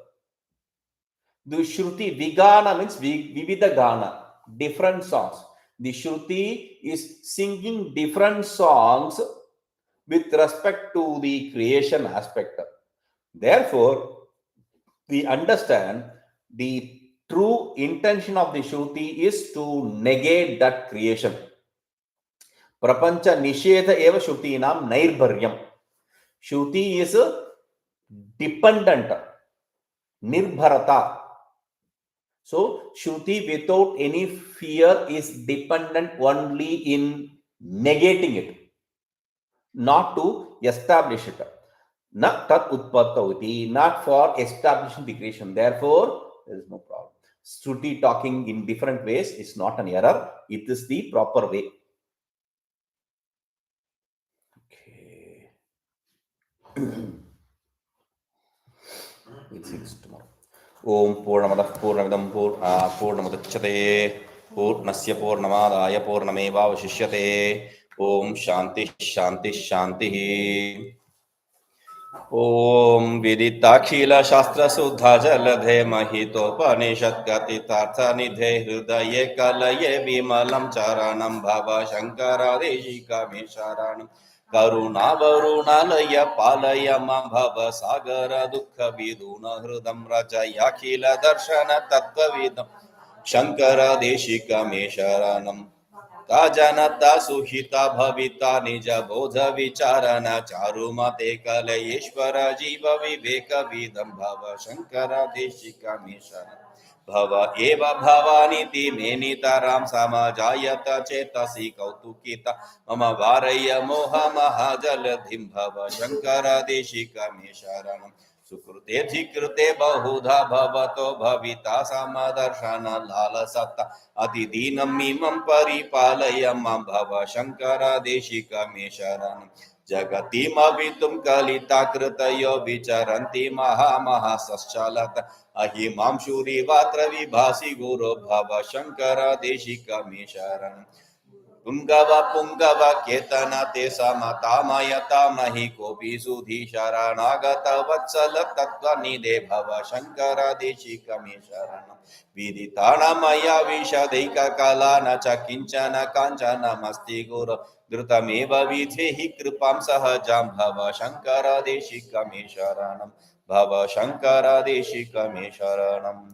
Shruti vigana means vividha gana, different songs. The Shruti is singing different songs with respect to the creation aspect. Therefore, we understand the true intention of the Shruti is to negate that creation. Prapancha nishedha eva Shrutinam nirbharyam. Shruti is dependent, nirbharata. So, Shruti without any fear is dependent only in negating it, not to establish it. Na tat utpattavati, not for establishing the creation. Therefore, there is no problem. Shruti talking in different ways is not an error. It is the proper way. Okay. We'll see this tomorrow. Om Purnamadah Purnamidam Purnamudachyate Purnasya Purnamadaya Purnamevavashishyate. Om Shanti Shanti Shanti. ओम विदिताखिल शास्त्र शुद्धा जलधे महितोपनिषत्कथितार्थ निधे हृदये कलये विमलं चरणं भव शङ्करादेशिकमे शरणं करुणावरुणालय पालय मां भव सागर दुःख विदून हृदं रचयाखिल दर्शन तत्त्वविदं शङ्करादेशिकमे शरणम् जनता सुहिता भविता निज बोध विचारण चारुमते कलयेश्वर जीव विवेक विदं भव शंकर देशिक मिशन भव एव भवानीति मेनितरां समजायत चेतसि कौतुकिता मम वारय मोह महाजलधिं भव शंकर देशिक मे शरणम् सुकृते धिकृते बहुधा भवतो भविता समदर्शन लालसत्ता अतिदीनं मिमं परिपालय मां भव शङ्कर देशिक मे शरणं जगतिमवितुं कलिता कृतयो विचरन्ति महामहासश्चलत अहिमां शूरिवात्र विभासि गुरो भव शङ्कर देशिक मे शरणम् पुंगव पुंगव केतन ते समतामयता महि कोपि सुधी शरणागत वत्सल तत्त्वनिधे भव शंकर देशिक मे शरणं विदिताना मया विशदैक कला न च किंचन काञ्चनमस्ति गुरो द्रुतमेव विधेहि कृपां सहजां भव शंकर देशिक मे शरणं भव शंकर देशिक मे शरणम्